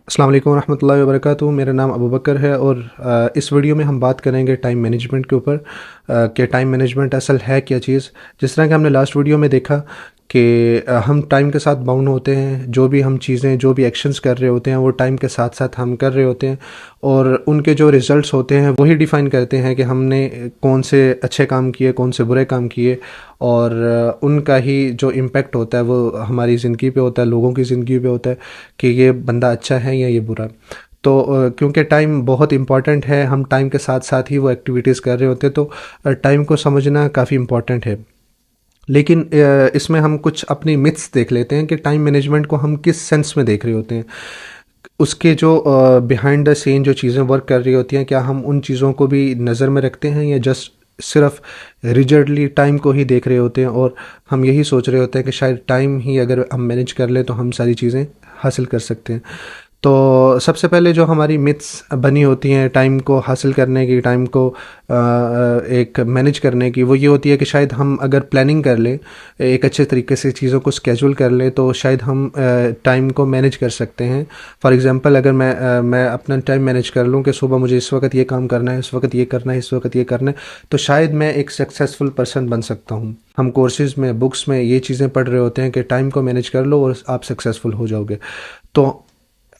السلام علیکم ورحمۃ اللہ وبرکاتہ۔ میرا نام ابو بکر ہے اور اس ویڈیو میں ہم بات کریں گے ٹائم مینجمنٹ کے اوپر کہ ٹائم مینجمنٹ اصل ہے کیا چیز۔ جس طرح کہ ہم نے لاسٹ ویڈیو میں دیکھا کہ ہم ٹائم کے ساتھ باؤنڈ ہوتے ہیں، جو بھی ہم چیزیں جو بھی ایکشنز کر رہے ہوتے ہیں وہ ٹائم کے ساتھ ساتھ ہم کر رہے ہوتے ہیں، اور ان کے جو ریزلٹس ہوتے ہیں وہی ڈیفائن کرتے ہیں کہ ہم نے کون سے اچھے کام کیے، کون سے برے کام کیے، اور ان کا ہی جو امپیکٹ ہوتا ہے وہ ہماری زندگی پہ ہوتا ہے، لوگوں کی زندگی پہ ہوتا ہے کہ یہ بندہ اچھا ہے یا یہ برا۔ تو کیونکہ ٹائم بہت امپورٹنٹ ہے، ہم ٹائم کے ساتھ ساتھ ہی وہ ایکٹیویٹیز کر رہے ہوتے ہیں، تو ٹائم کو سمجھنا کافی امپورٹنٹ ہے۔ لیکن اس میں ہم کچھ اپنی متس دیکھ لیتے ہیں کہ ٹائم مینجمنٹ کو ہم کس سینس میں دیکھ رہے ہوتے ہیں، اس کے جو بیہائنڈ دا سین جو چیزیں ورک کر رہی ہوتی ہیں، کیا ہم ان چیزوں کو بھی نظر میں رکھتے ہیں یا جسٹ صرف ریجڈلی ٹائم کو ہی دیکھ رہے ہوتے ہیں، اور ہم یہی سوچ رہے ہوتے ہیں کہ شاید ٹائم ہی اگر ہم مینیج کر لیں تو ہم ساری چیزیں حاصل کر سکتے ہیں۔ تو سب سے پہلے جو ہماری متس بنی ہوتی ہیں ٹائم کو حاصل کرنے کی، ٹائم کو ایک مینیج کرنے کی، وہ یہ ہوتی ہے کہ شاید ہم اگر پلاننگ کر لیں، ایک اچھے طریقے سے چیزوں کو اسکیجول کر لیں، تو شاید ہم ٹائم کو مینیج کر سکتے ہیں۔ فار ایگزامپل اگر میں اپنا ٹائم مینیج کر لوں کہ صبح مجھے اس وقت یہ کام کرنا ہے، اس وقت یہ کرنا ہے، اس وقت یہ کرنا ہے، تو شاید میں ایک سکسیزفل پرسن بن سکتا ہوں۔ ہم کورسز میں، بکس میں یہ چیزیں پڑھ رہے ہوتے ہیں کہ ٹائم کو مینیج کر لو اور آپ سکسیزفل ہو جاؤ گے۔ تو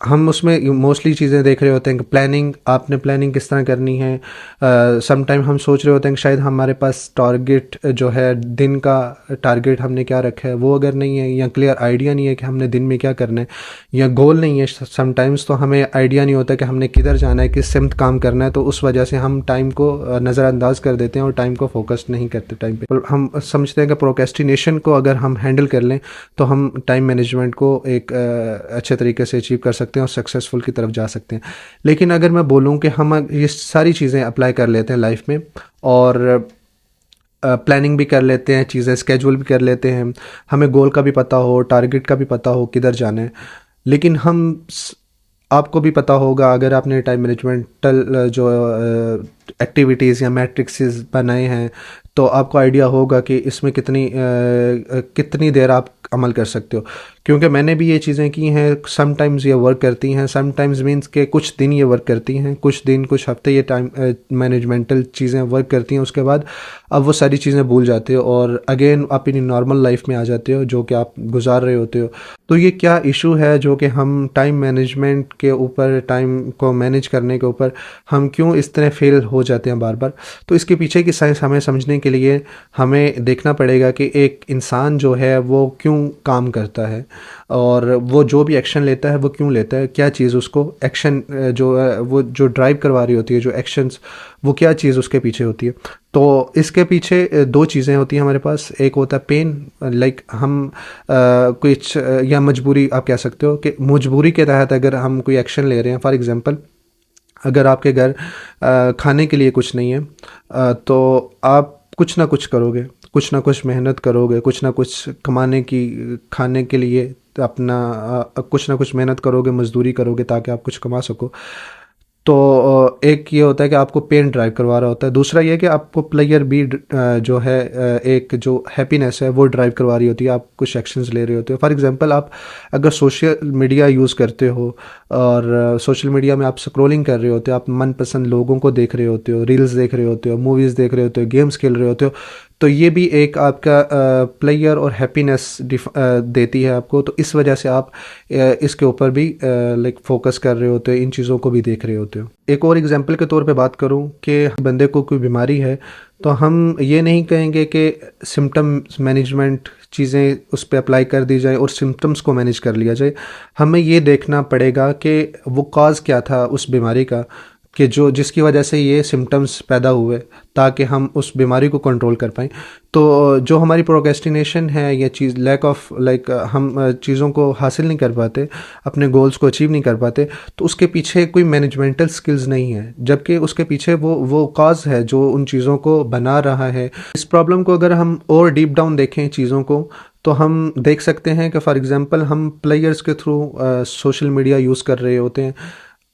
ہم اس میں موسٹلی چیزیں دیکھ رہے ہوتے ہیں کہ پلاننگ، آپ نے پلاننگ کس طرح کرنی ہے۔ سم ٹائم ہم سوچ رہے ہوتے ہیں کہ شاید ہمارے پاس ٹارگیٹ جو ہے، دن کا ٹارگیٹ ہم نے کیا رکھا ہے وہ اگر نہیں ہے، یا کلیئر آئیڈیا نہیں ہے کہ ہم نے دن میں کیا کرنا ہے، یا گول نہیں ہے، سم ٹائمز تو ہمیں آئیڈیا نہیں ہوتا کہ ہم نے کدھر جانا ہے، کس سمت کام کرنا ہے، تو اس وجہ سے ہم ٹائم کو نظر انداز کر دیتے ہیں اور ٹائم کو فوکس نہیں کرتے ٹائم پہ۔ ہم سمجھتے ہیں کہ پروکیسٹینیشن کو اگر ہم ہینڈل کر لیں تو ہم ٹائم مینجمنٹ کو ایک اچھے طریقے سے اچیو کر سکتے ہیں اور سکسیزفل کی طرف جا سکتے ہیں۔ لیکن اگر میں بولوں کہ ہم یہ ساری چیزیں اپلائی کر لیتے ہیں لائف میں، اور پلاننگ بھی کر لیتے ہیں، چیزیں اسکیجول بھی کر لیتے ہیں، ہمیں گول کا بھی پتہ ہو، ٹارگٹ کا بھی پتہ ہو کدھر جانا ہے، لیکن آپ کو بھی پتہ ہوگا اگر آپ نے ٹائم مینجمنٹل جو ایکٹیویٹیز یا میٹرکسز بنائے ہیں تو آپ کو آئیڈیا ہوگا کہ اس میں کتنی دیر آپ عمل کر سکتے ہو۔ کیونکہ میں نے بھی یہ چیزیں کی ہیں، سم ٹائمز یہ ورک کرتی ہیں، سم ٹائمز مینس کہ کچھ دن یہ ورک کرتی ہیں، کچھ دن کچھ ہفتے یہ ٹائم مینجمنٹل چیزیں ورک کرتی ہیں، اس کے بعد اب وہ ساری چیزیں بھول جاتے ہو اور اگین اپنی نارمل لائف میں آ جاتے ہو جو کہ آپ گزار رہے ہوتے ہو۔ تو یہ کیا ایشو ہے جو کہ ہم ٹائم مینجمنٹ کے اوپر، ٹائم کو مینیج کرنے کے اوپر ہم کیوں اس طرح فیل ہو جاتے ہیں بار بار؟ تو اس کے پیچھے کی سائنس ہمیں سمجھنے کے لیے ہمیں دیکھنا پڑے گا کہ ایک انسان جو ہے وہ کیوں کام کرتا ہے، اور وہ جو بھی ایکشن لیتا ہے وہ کیوں لیتا ہے، کیا چیز اس کو ایکشن جو ہے وہ جو ڈرائیو کروا رہی ہوتی ہے، جو ایکشنز، وہ کیا چیز اس کے پیچھے ہوتی ہے۔ تو اس کے پیچھے دو چیزیں ہوتی ہیں ہمارے پاس، ایک ہوتا ہے پین، لائک ہم کچھ، یا مجبوری آپ کہہ سکتے ہو کہ مجبوری کے تحت اگر ہم کوئی ایکشن لے رہے ہیں۔ فار ایگزامپل اگر آپ کے گھر کھانے کے لیے کچھ نہیں ہے، تو آپ کچھ نہ کچھ کرو گے، کچھ نہ کچھ محنت کرو گے، کچھ نہ کچھ کھانے کے لیے اپنا کچھ نہ کچھ محنت کرو گے، مزدوری کرو گے تاکہ آپ کچھ کما سکو۔ تو ایک یہ ہوتا ہے کہ آپ کو پین ڈرائیو کروا رہا ہوتا ہے، دوسرا یہ کہ آپ کو پلیئر بھی جو ہے ایک جو ہیپینس ہے وہ ڈرائیو کروا رہی ہوتی ہے، آپ کچھ ایکشنز لے رہے ہوتے ہو۔ فار ایگزامپل آپ اگر سوشل میڈیا یوز کرتے ہو اور سوشل میڈیا میں آپ سکرولنگ کر رہے ہوتے ہو، آپ من پسند لوگوں کو دیکھ رہے ہوتے ہو، ریلز دیکھ رہے ہوتے ہو، موویز دیکھ رہے ہوتے ہو، گیمز کھیل رہے ہوتے ہو، تو یہ بھی ایک آپ کا پلیئر اور ہیپینس دیتی ہے آپ کو، تو اس وجہ سے آپ اس کے اوپر بھی لائک فوکس کر رہے ہوتے ہو، ان چیزوں کو بھی دیکھ رہے ہوتے ہو۔ ایک اور ایگزامپل کے طور پہ بات کروں کہ بندے کو کوئی بیماری ہے، تو ہم یہ نہیں کہیں گے کہ سمٹم مینجمنٹ چیزیں اس پہ اپلائی کر دی جائیں اور سمٹمز کو مینیج کر لیا جائے۔ ہمیں یہ دیکھنا پڑے گا کہ وہ کاز کیا تھا اس بیماری کا، کہ جس کی وجہ سے یہ سمٹمز پیدا ہوئے، تاکہ ہم اس بیماری کو کنٹرول کر پائیں۔ تو جو ہماری پروکیسٹینیشن ہے، یہ چیز لیک آف لائک ہم چیزوں کو حاصل نہیں کر پاتے، اپنے گولز کو اچیو نہیں کر پاتے، تو اس کے پیچھے کوئی مینجمنٹل سکلز نہیں ہے، جبکہ اس کے پیچھے وہ کاز ہے جو ان چیزوں کو بنا رہا ہے۔ اس پرابلم کو اگر ہم اور ڈیپ ڈاؤن دیکھیں چیزوں کو، تو ہم دیکھ سکتے ہیں کہ فار ایگزامپل ہم پلیئرز کے تھرو سوشل میڈیا یوز کر رہے ہوتے ہیں،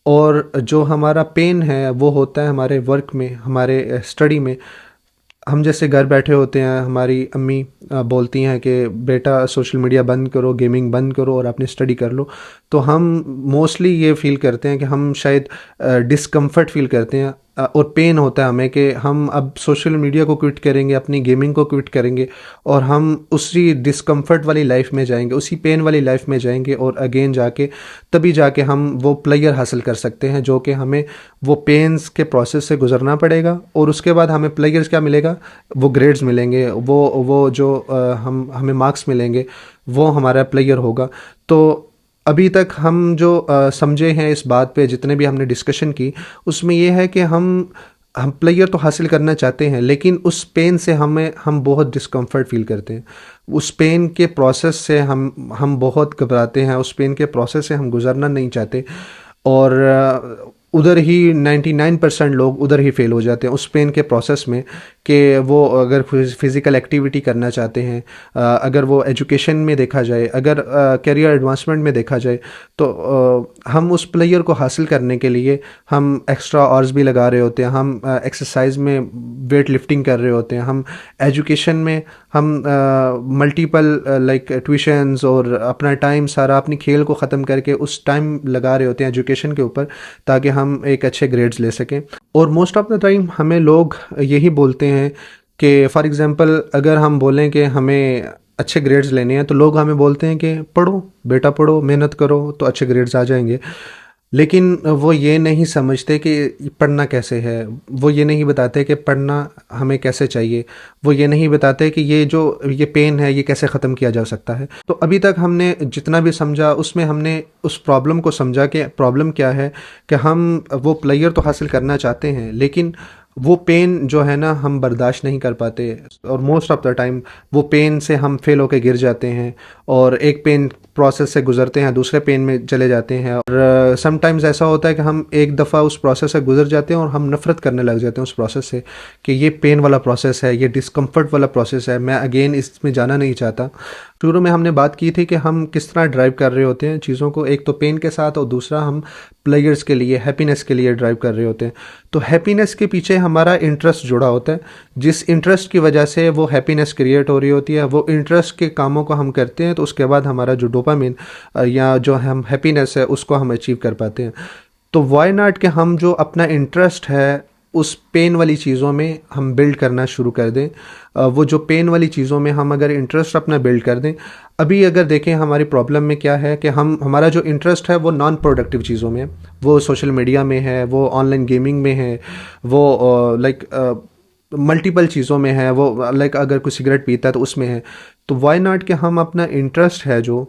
اور جو ہمارا پین ہے وہ ہوتا ہے ہمارے ورک میں، ہمارے اسٹڈی میں۔ ہم جیسے گھر بیٹھے ہوتے ہیں، ہماری امی بولتی ہیں کہ بیٹا سوشل میڈیا بند کرو، گیمنگ بند کرو اور اپنی اسٹڈی کر لو، تو ہم موسٹلی یہ فیل کرتے ہیں کہ ہم شاید ڈسکمفرٹ فیل کرتے ہیں، اور پین ہوتا ہے ہمیں کہ ہم اب سوشل میڈیا کو کوئٹ کریں گے، اپنی گیمنگ کو کوئٹ کریں گے، اور ہم اسی ڈسکمفرٹ والی لائف میں جائیں گے، اسی پین والی لائف میں جائیں گے، اور اگین جا کے تبھی جا کے ہم وہ پلیئر حاصل کر سکتے ہیں جو کہ ہمیں وہ پینز کے پروسیس سے گزرنا پڑے گا، اور اس کے بعد ہمیں پلیئرز کیا ملے گا، وہ گریڈز ملیں گے، وہ جو ہمیں مارکس ملیں گے، وہ ہمارا پلیئر ہوگا۔ تو ابھی تک ہم جو سمجھے ہیں اس بات پہ، جتنے بھی ہم نے ڈسکشن کی، اس میں یہ ہے کہ ہم پلیئر تو حاصل کرنا چاہتے ہیں، لیکن اس پین سے ہم بہت ڈسکمفرٹ فیل کرتے ہیں، اس پین کے پروسیس سے ہم بہت گھبراتے ہیں، اس پین کے پروسیس سے ہم گزرنا نہیں چاہتے، اور ادھر ہی 99% لوگ ادھر ہی فیل ہو جاتے ہیں اس پین کے پروسیس میں، کہ وہ اگر فزیکل ایکٹیویٹی کرنا چاہتے ہیں، اگر وہ ایجوکیشن میں دیکھا جائے، اگر کیریئر ایڈوانسمنٹ میں دیکھا جائے، تو ہم اس پلیئر کو حاصل کرنے کے لیے ہم ایکسٹرا آورز بھی لگا رہے ہوتے ہیں، ہم ایکسرسائز میں ویٹ لفٹنگ کر رہے ہوتے ہیں، ہم ایجوکیشن میں ہم ملٹیپل لائک ٹیوشنز، اور اپنا ٹائم سارا اپنی کھیل کو ختم کر کے اس ٹائم لگا رہے ہوتے ہیں ایجوکیشن کے اوپر، تاکہ ہم ایک اچھے گریڈز لے سکیں۔ اور موسٹ آف دا ٹائم ہمیں لوگ یہی بولتے ہیں کہ فار ایگزامپل اگر ہم بولیں کہ ہمیں اچھے گریڈز لینے ہیں، تو لوگ ہمیں بولتے ہیں کہ پڑھو بیٹا، پڑھو، محنت کرو تو اچھے گریڈز آ جائیں گے، لیکن وہ یہ نہیں سمجھتے کہ پڑھنا کیسے ہے، وہ یہ نہیں بتاتے کہ پڑھنا ہمیں کیسے چاہیے، وہ یہ نہیں بتاتے کہ یہ پین ہے یہ کیسے ختم کیا جا سکتا ہے۔ تو ابھی تک ہم نے جتنا بھی سمجھا، اس میں ہم نے اس پرابلم کو سمجھا کہ پرابلم کیا ہے، کہ ہم وہ پلیئر تو حاصل کرنا چاہتے ہیں، لیکن وہ پین جو ہے نا ہم برداشت نہیں کر پاتے، اور موسٹ آف دا ٹائم وہ پین سے ہم فیل ہو کے گر جاتے ہیں، اور ایک پین پروسیس سے گزرتے ہیں دوسرے پین میں چلے جاتے ہیں، اور سم ٹائمز ایسا ہوتا ہے کہ ہم ایک دفعہ اس پروسیس سے گزر جاتے ہیں اور ہم نفرت کرنے لگ جاتے ہیں اس پروسیس سے، کہ یہ پین والا پروسیس ہے، یہ ڈسکمفرٹ والا پروسیس ہے، میں اگین اس میں جانا نہیں چاہتا۔ شروع میں ہم نے بات کی تھی کہ ہم کس طرح ڈرائیو کر رہے ہوتے ہیں چیزوں کو، ایک تو پین کے ساتھ، اور دوسرا ہم پلیئرز کے لیے، ہیپینس کے لیے ڈرائیو کر رہے ہوتے ہیں۔ تو ہیپینس کے پیچھے ہمارا انٹرسٹ جڑا ہوتا ہے، جس انٹرسٹ کی وجہ سے وہ ہیپینس کریٹ ہو رہی ہوتی ہے، وہ انٹرسٹ کے کاموں کو ہم کرتے ہیں، تو اس کے بعد ہمارا جو ڈوپامین یا جو ہم ہیپینس ہے اس کو ہم اچیو کر پاتے ہیں۔ تو وائی ناٹ کہ ہم جو اپنا انٹرسٹ ہے اس پین والی چیزوں میں ہم بلڈ کرنا شروع کر دیں، وہ جو پین والی چیزوں میں ہم اگر انٹرسٹ اپنا بلڈ کر دیں۔ ابھی اگر دیکھیں ہماری پرابلم میں کیا ہے کہ ہمارا جو انٹرسٹ ہے وہ نان پروڈکٹیو چیزوں میں ہے، وہ سوشل میڈیا میں ہے، وہ آن لائن گیمنگ میں ہے، وہ لائک ملٹیپل چیزوں میں ہے، وہ لائک اگر کوئی سگریٹ پیتا ہے تو اس میں ہے۔ تو وائی ناٹ کہ ہم اپنا انٹرسٹ ہے جو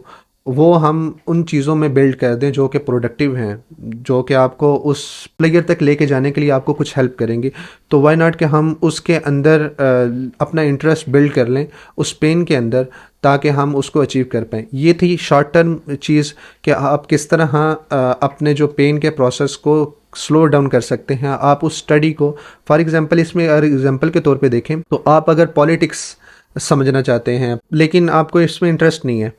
وہ ہم ان چیزوں میں بلڈ کر دیں جو کہ پروڈکٹیو ہیں، جو کہ آپ کو اس پلیئر تک لے کے جانے کے لیے آپ کو کچھ ہیلپ کریں گے۔ تو وائی ناٹ کہ ہم اس کے اندر اپنا انٹرسٹ بلڈ کر لیں اس پین کے اندر، تاکہ ہم اس کو اچیو کر پائیں۔ یہ تھی شارٹ ٹرم چیز کہ آپ کس طرح اپنے جو پین کے پروسیس کو سلو ڈاؤن کر سکتے ہیں۔ آپ اس اسٹڈی کو فار ایگزامپل، اس میں ایگزامپل کے طور پہ دیکھیں تو آپ اگر پالیٹکس سمجھنا چاہتے ہیں لیکن آپ کو اس میں انٹرسٹ نہیں ہے،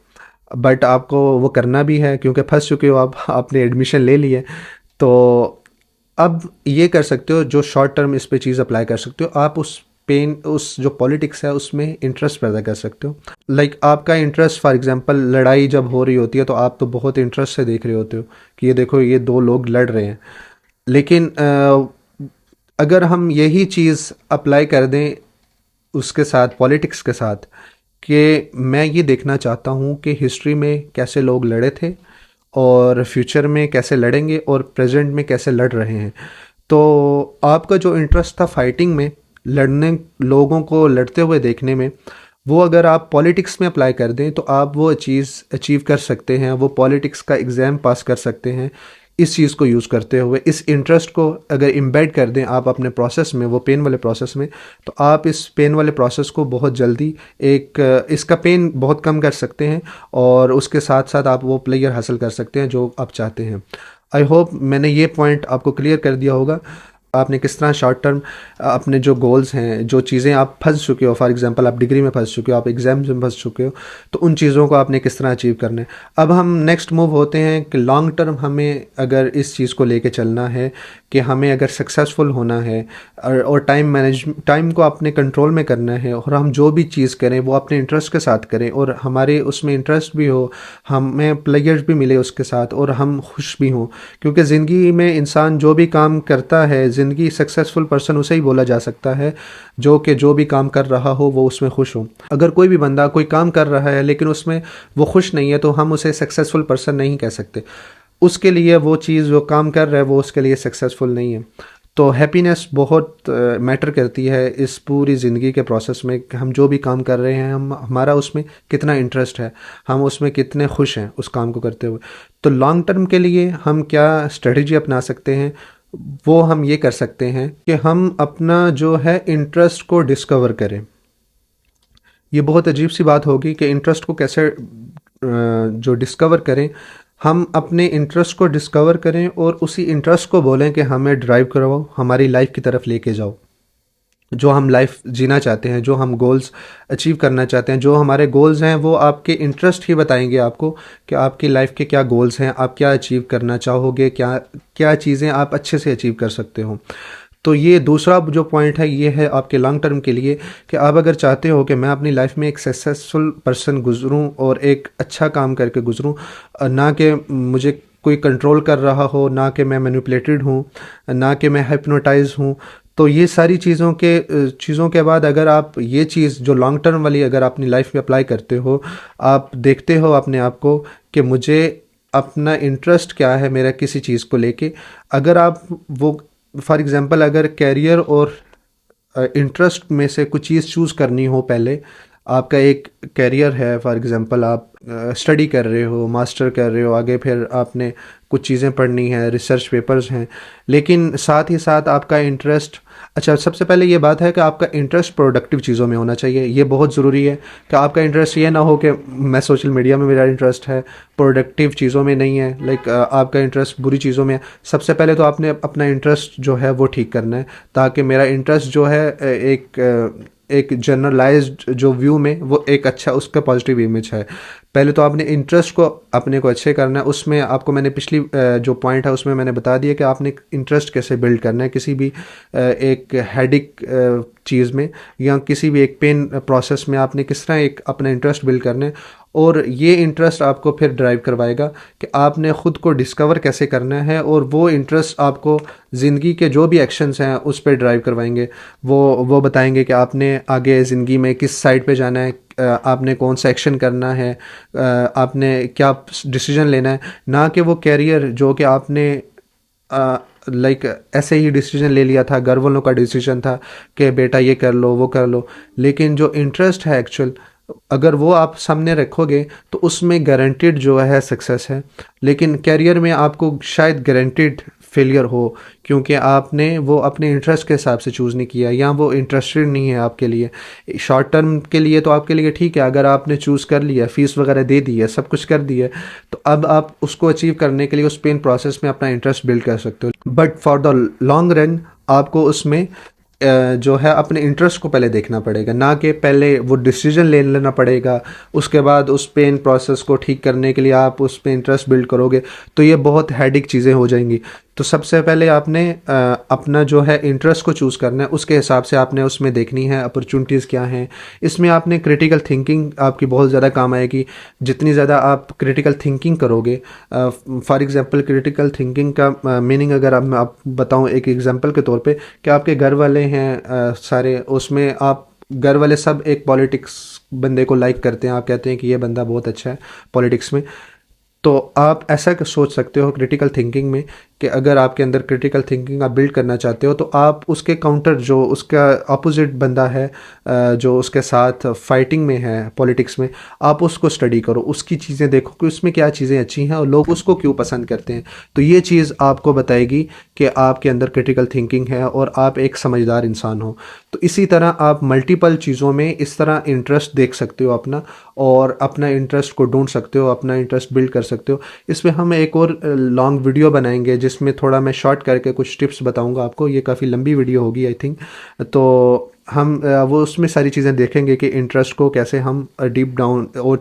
بٹ آپ کو وہ کرنا بھی ہے کیونکہ پھنس چکے ہو آپ نے ایڈمیشن لے لی ہے، تو اب یہ کر سکتے ہو جو شارٹ ٹرم اس پہ چیز اپلائی کر سکتے ہو، آپ اس جو پالیٹکس ہے اس میں انٹرسٹ پیدا کر سکتے ہو۔ لائک آپ کا انٹرسٹ فار ایگزامپل لڑائی جب ہو رہی ہوتی ہے تو آپ تو بہت انٹرسٹ سے دیکھ رہے ہوتے ہو کہ یہ دیکھو یہ دو لوگ لڑ رہے ہیں، لیکن اگر ہم یہی چیز اپلائی کر دیں اس کے ساتھ، پالیٹکس کے ساتھ، کہ میں یہ دیکھنا چاہتا ہوں کہ ہسٹری میں کیسے لوگ لڑے تھے اور فیوچر میں کیسے لڑیں گے اور پریزنٹ میں کیسے لڑ رہے ہیں، تو آپ کا جو انٹرسٹ تھا فائٹنگ میں، لڑنے، لوگوں کو لڑتے ہوئے دیکھنے میں، وہ اگر آپ پالیٹکس میں اپلائی کر دیں تو آپ وہ چیز اچیو کر سکتے ہیں، وہ پالیٹکس کا ایگزام پاس کر سکتے ہیں اس چیز کو یوز کرتے ہوئے۔ اس انٹرسٹ کو اگر امبیڈ کر دیں آپ اپنے پروسیس میں، وہ پین والے پروسیس میں، تو آپ اس پین والے پروسیس کو بہت جلدی اس کا پین بہت کم کر سکتے ہیں، اور اس کے ساتھ ساتھ آپ وہ پلیئر حاصل کر سکتے ہیں جو آپ چاہتے ہیں۔ آئی ہوپ میں نے یہ پوائنٹ آپ کو کلیئر کر دیا ہوگا۔ آپ نے کس طرح شارٹ ٹرم اپنے جو گولز ہیں، جو چیزیں آپ پھنس چکے ہو، فار ایگزامپل آپ ڈگری میں پھنس چکے ہو، آپ ایگزامز میں پھنس چکے ہو، تو ان چیزوں کو آپ نے کس طرح اچیو کرنا ہے۔ اب ہم نیکسٹ موو ہوتے ہیں کہ لانگ ٹرم ہمیں اگر اس چیز کو لے کے چلنا ہے کہ ہمیں اگر سکسیزفل ہونا ہے اور ٹائم کو اپنے کنٹرول میں کرنا ہے، اور ہم جو بھی چیز کریں وہ اپنے انٹرسٹ کے ساتھ کریں اور ہمارے اس میں انٹرسٹ بھی ہو، ہمیں پلیئر بھی ملے اس کے ساتھ اور ہم خوش بھی ہوں، کیونکہ زندگی میں انسان جو بھی کام کرتا ہے، زندگی سکسیزفل پرسن اسے ہی بولا جا سکتا ہے جو بھی کام کر رہا ہو وہ اس میں خوش ہو۔ اگر کوئی بھی بندہ کوئی کام کر رہا ہے لیکن اس میں وہ خوش نہیں ہے تو ہم اسے سکسیزفل پرسن نہیں کہہ سکتے، اس کے لیے وہ چیز جو کام کر رہا ہے وہ اس کے لیے سکسیزفل نہیں ہے۔ تو ہیپینس بہت میٹر کرتی ہے اس پوری زندگی کے پروسیس میں کہ ہم جو بھی کام کر رہے ہیں ہمارا اس میں کتنا انٹرسٹ ہے، ہم اس میں کتنے خوش ہیں اس کام کو کرتے ہوئے۔ تو لانگ ٹرم کے لیے ہم کیا اسٹریٹجی اپنا سکتے ہیں، وہ ہم یہ کر سکتے ہیں کہ ہم اپنا جو ہے انٹرسٹ کو ڈسکور کریں۔ یہ بہت عجیب سی بات ہوگی کہ انٹرسٹ کو کیسے جو ڈسکور کریں، ہم اپنے انٹرسٹ کو ڈسکور کریں اور اسی انٹرسٹ کو بولیں کہ ہمیں ڈرائیو کرواؤ، ہماری لائف کی طرف لے کے جاؤ، جو ہم لائف جینا چاہتے ہیں، جو ہم گولز اچیو کرنا چاہتے ہیں، جو ہمارے گولز ہیں وہ آپ کے انٹرسٹ ہی بتائیں گے آپ کو کہ آپ کی لائف کے کیا گولز ہیں، آپ کیا اچیو کرنا چاہو گے، کیا چیزیں آپ اچھے سے اچیو کر سکتے ہو۔ تو یہ دوسرا جو پوائنٹ ہے یہ ہے آپ کے لانگ ٹرم کے لیے کہ آپ اگر چاہتے ہو کہ میں اپنی لائف میں ایک سکسیزفل پرسن گزروں اور ایک اچھا کام کر کے گزروں، نہ کہ مجھے کوئی کنٹرول کر رہا ہو، نہ کہ میں مینیپولیٹڈ ہوں، نہ کہ میں ہپنوٹائز ہوں، تو یہ ساری چیزوں کے بعد اگر آپ یہ چیز جو لانگ ٹرم والی اگر اپنی لائف میں اپلائی کرتے ہو، آپ دیکھتے ہو اپنے آپ کو کہ مجھے اپنا انٹرسٹ کیا ہے میرا کسی چیز کو لے کے، اگر آپ وہ فار ایگزامپل اگر کیریئر اور انٹرسٹ میں سے کچھ چیز چوز کرنی ہو، پہلے آپ کا ایک کیریئر ہے، فار ایگزامپل آپ اسٹڈی کر رہے ہو، ماسٹر کر رہے ہو، آگے پھر آپ نے کچھ چیزیں پڑھنی ہیں، ریسرچ پیپرز ہیں، لیکن ساتھ ہی ساتھ آپ کا انٹرسٹ، اچھا سب سے پہلے یہ بات ہے کہ آپ کا انٹرسٹ پروڈکٹیو چیزوں میں ہونا چاہیے۔ یہ بہت ضروری ہے کہ آپ کا انٹرسٹ یہ نہ ہو کہ میں سوشل میڈیا میں میرا انٹرسٹ ہے، پروڈکٹیو چیزوں میں نہیں ہے، آپ کا انٹرسٹ بری چیزوں میں ہے۔ سب سے پہلے تو آپ نے اپنا انٹرسٹ جو ہے وہ ٹھیک کرنا ہے، تاکہ میرا انٹرسٹ جو ہے ایک جنرلائزڈ جو ویو میں وہ ایک اچھا اس کا پازیٹیو امیج ہے۔ پہلے تو آپ نے انٹرسٹ کو اپنے کو اچھے کرنا ہے۔ اس میں آپ کو میں نے پچھلی جو پوائنٹ ہے اس میں نے بتا دیا کہ آپ نے انٹرسٹ کیسے بلڈ کرنا ہے کسی بھی ایک ہیڈک چیز میں یا کسی بھی ایک پین پروسیس میں، آپ نے کس طرح ایک اپنا انٹرسٹ بلڈ کرنا ہے، اور یہ انٹرسٹ آپ کو پھر ڈرائیو کروائے گا کہ آپ نے خود کو ڈسکور کیسے کرنا ہے، اور وہ انٹرسٹ آپ کو زندگی کے جو بھی ایکشنز ہیں اس پہ ڈرائیو کروائیں گے۔ وہ بتائیں گے کہ آپ نے آگے زندگی میں کس سائڈ پہ جانا ہے، آپ نے کون سا ایکشن کرنا ہے، آپ نے کیا ڈیسیجن لینا ہے، نہ کہ وہ کیریئر جو کہ آپ نے ایسے ہی ڈیسیجن لے لیا تھا، گھر والوں کا ڈیسیجن تھا کہ بیٹا یہ کر لو وہ کر لو، لیکن جو انٹرسٹ ہے ایکچوئل اگر وہ آپ سامنے رکھو گے تو اس میں گارنٹیڈ جو ہے سکسیس ہے۔ لیکن کیریئر میں آپ کو شاید گارنٹیڈ فیلئر ہو، کیونکہ آپ نے وہ اپنے انٹرسٹ کے حساب سے چوز نہیں کیا، یا وہ انٹرسٹڈ نہیں ہے آپ کے لیے۔ شارٹ ٹرم کے لیے تو آپ کے لیے ٹھیک ہے، اگر آپ نے چوز کر لیا، فیس وغیرہ دے دی ہے، سب کچھ کر دیا ہے، تو اب آپ اس کو اچیو کرنے کے لیے اس پین پروسیس میں اپنا انٹرسٹ بلڈ کر سکتے ہو۔ But for the long run آپ کو اس میں جو ہے اپنے انٹرسٹ کو پہلے دیکھنا پڑے گا، نہ کہ پہلے وہ ڈیسیجن لے لینا پڑے گا، اس کے بعد اس پین پروسیس کو ٹھیک کرنے کے لیے آپ اس پہ انٹرسٹ بلڈ کرو گے تو یہ بہت ہیڈک چیزیں ہو جائیں گی۔ تو سب سے پہلے آپ نے اپنا جو ہے انٹرسٹ کو چوز کرنا ہے، اس کے حساب سے آپ نے اس میں دیکھنی ہے اپرچونٹیز کیا ہیں۔ اس میں آپ نے کریٹیکل تھنکنگ آپ کی بہت زیادہ کام آئے گی، جتنی زیادہ آپ کریٹیکل تھنکنگ کرو گے۔ فار ایگزامپل کریٹیکل تھنکنگ کا میننگ اگر آپ بتاؤں ایک ایگزامپل کے طور پہ، کہ آپ کے گھر والے ہیں سارے، اس میں آپ گھر والے سب ایک پولیٹکس بندے کو لائک کرتے ہیں، آپ کہتے ہیں کہ یہ بندہ بہت اچھا ہے پولیٹکس میں، تو آپ ایسا سوچ سکتے ہو کریٹیکل تھنکنگ میں کہ اگر آپ کے اندر کریٹیکل تھنکنگ آپ بلڈ کرنا چاہتے ہو تو آپ اس کے کاؤنٹر جو اس کا اپوزٹ بندہ ہے جو اس کے ساتھ فائٹنگ میں ہے پولیٹکس میں، آپ اس کو اسٹڈی کرو، اس کی چیزیں دیکھو کہ اس میں کیا چیزیں اچھی ہیں اور لوگ اس کو کیوں پسند کرتے ہیں۔ تو یہ چیز آپ کو بتائے گی کہ آپ کے اندر کریٹیکل تھنکنگ ہے اور آپ ایک سمجھدار انسان ہو۔ تو اسی طرح آپ ملٹیپل چیزوں میں اس طرح انٹرسٹ دیکھ سکتے ہو اپنا، اور اپنا انٹرسٹ کو ڈھونڈ سکتے ہو، اپنا انٹرسٹ بلڈ کر سکتے ہو۔ اس میں ہم ایک اور لانگ ویڈیو بنائیں گے جس میں تھوڑا میں شارٹ کر کے کچھ ٹپس بتاؤں گا آپ کو. یہ کافی لمبی ویڈیو ہوگی آئی تھنک. تو ہم وہ اس میں ساری چیزیں دیکھیں گے کہ انٹرسٹ کو کیسے ہم ڈیپ ڈاؤن اور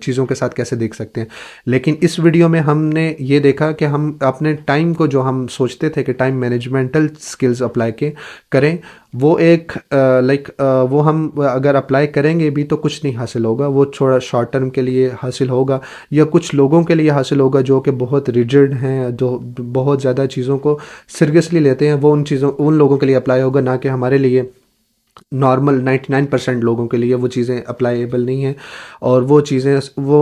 چیزوں کے ساتھ کیسے دیکھ سکتے ہیں. لیکن اس ویڈیو میں ہم نے یہ دیکھا کہ ہم اپنے ٹائم کو جو ہم سوچتے تھے کہ ٹائم مینجمنٹل سکلز اپلائی کریں وہ ایک وہ ہم اگر اپلائی کریں گے بھی تو کچھ نہیں حاصل ہوگا. وہ تھوڑا شارٹ ٹرم کے لیے حاصل ہوگا یا کچھ لوگوں کے لیے حاصل ہوگا جو کہ بہت ریجڈ ہیں, جو بہت زیادہ چیزوں کو سیریسلی لیتے ہیں. وہ ان لوگوں کے لیے اپلائی ہوگا, نہ کہ ہمارے لیے. نارمل 99% لوگوں کے لیے وہ چیزیں اپلائیبل نہیں ہیں, اور وہ چیزیں وہ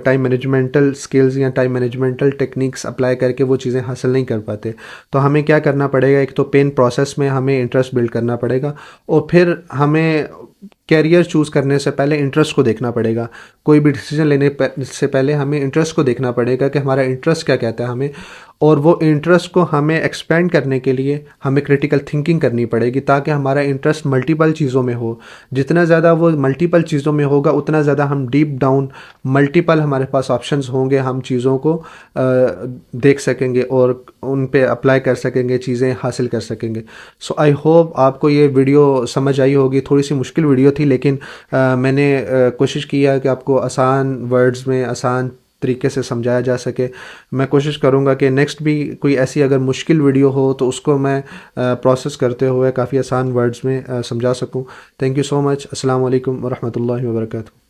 ٹائم مینجمنٹل سکلز یا ٹائم مینجمنٹل ٹیکنیکس اپلائی کر کے وہ چیزیں حاصل نہیں کر پاتے. تو ہمیں کیا کرنا پڑے گا, ایک تو پین پروسیس میں ہمیں انٹرسٹ بلڈ کرنا پڑے گا, اور پھر ہمیں کیریئر چوز کرنے سے پہلے انٹرسٹ کو دیکھنا پڑے گا. کوئی بھی ڈیسیجن لینے سے پہلے ہمیں انٹرسٹ کو دیکھنا پڑے گا کہ ہمارا انٹرسٹ کیا کہتا ہے ہمیں, اور وہ انٹرسٹ کو ہمیں ایکسپینڈ کرنے کے لیے ہمیں کریٹیکل تھنکنگ کرنی پڑے گی تاکہ ہمارا انٹرسٹ ملٹیپل چیزوں میں ہو. جتنا زیادہ وہ ملٹیپل چیزوں میں ہوگا اتنا زیادہ ہم ڈیپ ڈاؤن ملٹیپل ہمارے پاس آپشنز ہوں گے, ہم چیزوں کو دیکھ سکیں گے اور ان پہ اپلائی کر سکیں گے, چیزیں حاصل کر سکیں گے. سو آئی ہوپ آپ کو یہ ویڈیو سمجھ آئی ہوگی. تھوڑی سی مشکل ویڈیو تھی لیکن میں نے کوشش کیا کہ آپ کو آسان ورڈز میں آسان طریقے سے سمجھایا جا سکے. میں کوشش کروں گا کہ نیکسٹ بھی کوئی ایسی اگر مشکل ویڈیو ہو تو اس کو میں پروسیس کرتے ہوئے کافی آسان ورڈز میں سمجھا سکوں. تھینک یو سو مچ. السلام علیکم ورحمۃ اللہ وبرکاتہ.